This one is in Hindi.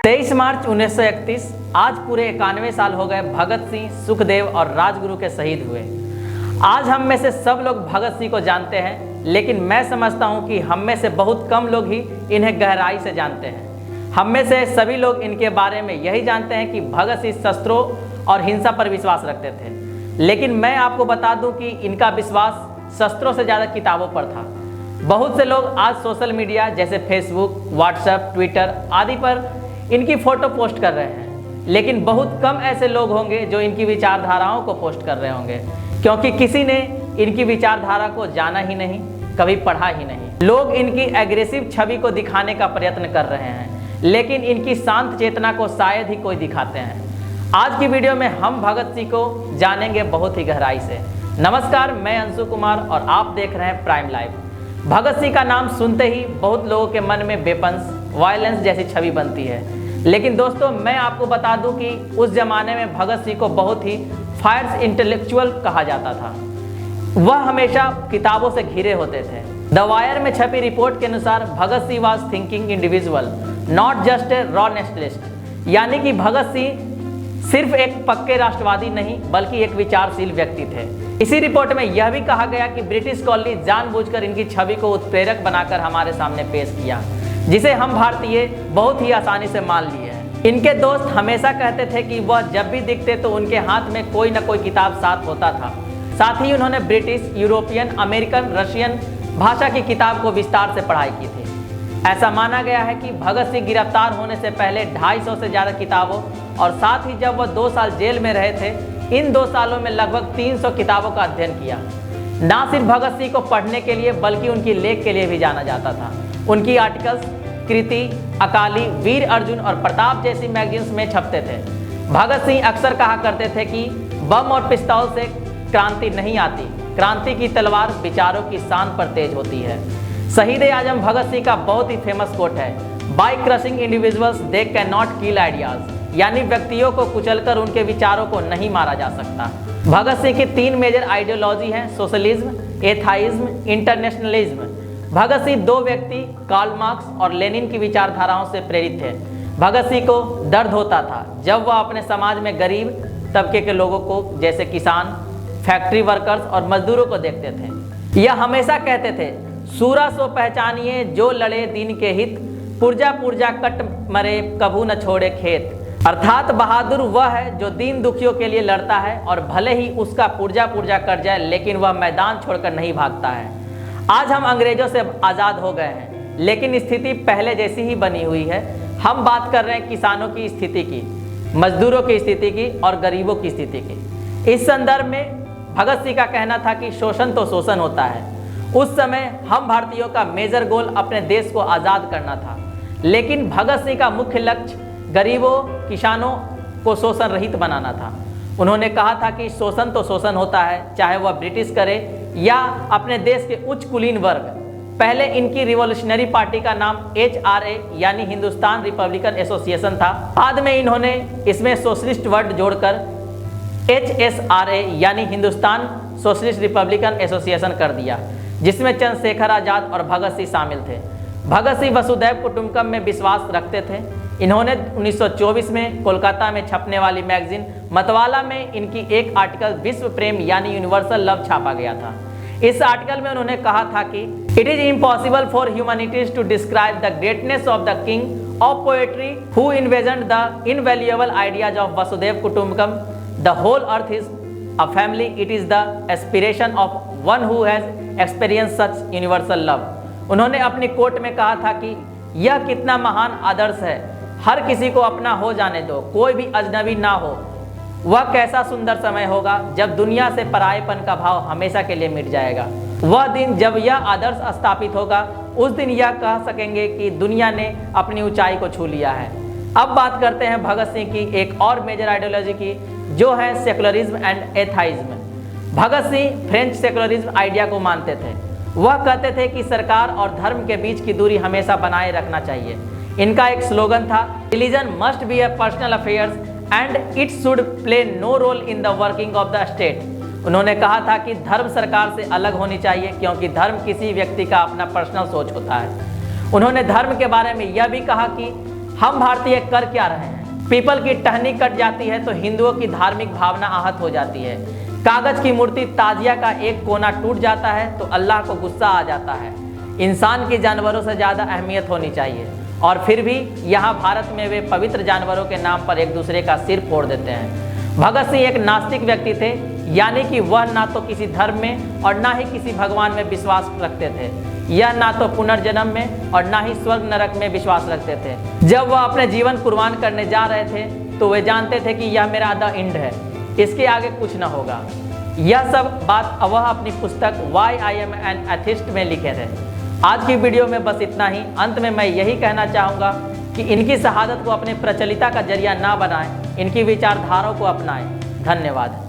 23 मार्च 1931 आज पूरे 91 साल हो गए भगत सिंह, सुखदेव और राजगुरु के शहीद हुए। आज हम में से सब लोग भगत सिंह को जानते हैं, लेकिन मैं समझता हूं कि हम में से बहुत कम लोग ही इन्हें गहराई से जानते हैं। हम में से सभी लोग इनके बारे में यही जानते हैं कि भगत सिंह शस्त्रों और हिंसा पर विश्वास रखते थे, लेकिन मैं आपको बता दूं कि इनका विश्वास शस्त्रों से ज़्यादा किताबों पर था। बहुत से लोग आज सोशल मीडिया जैसे फेसबुक, व्हाट्सएप, ट्विटर आदि पर इनकी फ़ोटो पोस्ट कर रहे हैं, लेकिन बहुत कम ऐसे लोग होंगे जो इनकी विचारधाराओं को पोस्ट कर रहे होंगे, क्योंकि किसी ने इनकी विचारधारा को जाना ही नहीं, कभी पढ़ा ही नहीं। लोग इनकी एग्रेसिव छवि को दिखाने का प्रयत्न कर रहे हैं, लेकिन इनकी शांत चेतना को शायद ही कोई दिखाते हैं। आज की वीडियो में हम भगत सिंह को जानेंगे बहुत ही गहराई से। नमस्कार, मैं अंशु कुमार और आप देख रहे हैं प्राइम लाइव। भगत सिंह का नाम सुनते ही बहुत लोगों के मन में वेपन्स, वायलेंस जैसी छवि बनती है, लेकिन दोस्तों मैं आपको बता दूं कि उस जमाने में भगत सिंह को बहुत ही फायर्स इंटेलेक्चुअल कहा जाता था। वह हमेशा किताबों से घिरे होते थे। द वायर में छपी रिपोर्ट के अनुसार Bhagat Singh was thinking individual, not just a raw nationalist, यानी कि भगत सिंह सिर्फ एक पक्के राष्ट्रवादी नहीं बल्कि एक विचारशील व्यक्ति थे। इसी रिपोर्ट में यह भी कहा गया कि ब्रिटिश कॉलोनी जानबूझकर इनकी छवि को उत्प्रेरक बनाकर हमारे सामने पेश किया, जिसे हम भारतीय बहुत ही आसानी से मान लिए हैं। इनके दोस्त हमेशा कहते थे कि वह जब भी दिखते तो उनके हाथ में कोई न कोई किताब साथ होता था। साथ ही उन्होंने ब्रिटिश, यूरोपियन, अमेरिकन, रशियन भाषा की किताब को विस्तार से पढ़ाई की थी। ऐसा माना गया है कि भगत सिंह गिरफ्तार होने से पहले 250 से ज़्यादा किताबों और साथ ही जब वह 2 साल जेल में रहे थे, इन 2 सालों में लगभग 300 किताबों का अध्ययन किया। ना सिर्फ भगत सिंह को पढ़ने के लिए बल्कि उनकी लेख के लिए भी जाना जाता था। उनकी आर्टिकल्स कृति अकाली, वीर अर्जुन और प्रताप जैसी मैगजीन्स में छपते थे। भगत सिंह अक्सर कहा करते थे कि बम और पिस्तौल से क्रांति नहीं आती, क्रांति की तलवार विचारों की शान पर तेज होती है। शहीद आजम भगत सिंह का बहुत ही फेमस कोट है, by crushing individuals they can not kill ideas, यानी व्यक्तियों को कुचलकर उनके विचारों को नहीं मारा जा सकता। भगत सिंह की 3 मेजर आइडियोलॉजी हैं, सोशलिज्म, एथाइज्म, इंटरनेशनलिज्म। भगत सिंह 2 व्यक्ति कार्ल मार्क्स और लेनिन की विचारधाराओं से प्रेरित थे। भगत सिंह को दर्द होता था जब वह अपने समाज में गरीब तबके के लोगों को जैसे किसान, फैक्ट्री वर्कर्स और मजदूरों को देखते थे। यह हमेशा कहते थे, सूरा सो पहचानिए जो लड़े दीन के हित, पुर्जा पुर्जा कट मरे कभू न छोड़े खेत। अर्थात बहादुर वह है जो दीन दुखियों के लिए लड़ता है और भले ही उसका पुर्जा पुर्जा कट जाए, लेकिन वह मैदान छोड़कर नहीं भागता है। आज हम अंग्रेजों से आज़ाद हो गए हैं, लेकिन स्थिति पहले जैसी ही बनी हुई है। हम बात कर रहे हैं किसानों की स्थिति की, मजदूरों की स्थिति की और गरीबों की स्थिति की। इस संदर्भ में भगत सिंह का कहना था कि शोषण तो शोषण होता है। उस समय हम भारतीयों का मेजर गोल अपने देश को आज़ाद करना था, लेकिन भगत सिंह का मुख्य लक्ष्य गरीबों, किसानों को शोषण रहित बनाना था। उन्होंने कहा था कि शोषण तो शोषण होता है, चाहे वह ब्रिटिश करे या अपने देश के उच्च कुलीन वर्ग। पहले इनकी रिवॉल्यूशनरी पार्टी का नाम HRA यानी हिंदुस्तान रिपब्लिकन एसोसिएशन था। बाद में इन्होंने इसमें सोशलिस्ट वर्ड जोड़कर HSRA यानी हिंदुस्तान सोशलिस्ट रिपब्लिकन एसोसिएशन कर दिया, जिसमें चंद्रशेखर आज़ाद और भगत सिंह शामिल थे। भगत सिंह वसुधैव कुटुंबकम में विश्वास रखते थे। इन्होंने 1924 में कोलकाता में छपने वाली मैगजीन मतवाला में इनकी एक आर्टिकल विश्व प्रेम यानी यूनिवर्सल लव छापा गया था। इस आर्टिकल में उन्होंने कहा था कि it is impossible for humanities to describe the greatness of the king of poetry who envisioned the invaluable ideas of वसुधैव कुटुंबकम। The whole earth is a family, it is the aspiration of one who has experience such universal love. उन्होंने अपनी कोट में कहा था कि यह कितना महान आदर्श है, हर किसी को अपना हो जाने दो, कोई भी अजनबी ना हो। वह कैसा सुंदर समय होगा जब दुनिया से परायेपन का भाव हमेशा के लिए मिट जाएगा। वह दिन जब यह आदर्श स्थापित होगा, उस दिन यह कह सकेंगे कि दुनिया ने अपनी ऊंचाई को छू लिया है। अब बात करते हैं भगत सिंह की एक और मेजर आइडियोलॉजी की, जो है secularism and atheism. Bhagat Singh French secularism idea को मानते थे। वह कहते थे कि सरकार और धर्म के बीच की दूरी हमेशा बनाए रखना चाहिए। इनका एक स्लोगन था, religion must be a personal affairs and it should play no role in the working of the state. उन्होंने कहा था कि धर्म सरकार से अलग होनी चाहिए, क्योंकि धर्म किसी व्यक्ति का अपना पर्सनल सोच होता है। उन्होंने धर्म के बारे में यह भी कहा कि हम भारतीय कर क्या रहे हैं? पीपल की टहनी कट जाती है तो हिंदुओं की धार्मिक भावना आहत हो जाती है। कागज की मूर्ति ताजिया का एक कोना टूट जाता है तो अल्लाह को गुस्सा आ जाता है। इंसान की जानवरों से ज़्यादा अहमियत होनी चाहिए, और फिर भी यहाँ भारत में वे पवित्र जानवरों के नाम पर एक दूसरे का सिर फोड़ देते हैं। भगत सिंह एक नास्तिक व्यक्ति थे, यानी कि वह ना तो किसी धर्म में और ना ही किसी भगवान में विश्वास रखते थे। यह ना तो पुनर्जन्म में और ना ही स्वर्ग नरक में विश्वास रखते थे। जब वह अपने जीवन कुर्बान करने जा रहे थे तो वे जानते थे कि यह मेरा द एंड है, इसके आगे कुछ न होगा। यह सब बात वह अपनी पुस्तक why I am an atheist में लिखे थे। आज की वीडियो में बस इतना ही। अंत में मैं यही कहना चाहूँगा कि इनकी शहादत को अपने प्रचलिता का जरिया ना बनाएं, इनकी विचारधाराओं को अपनाएं। धन्यवाद।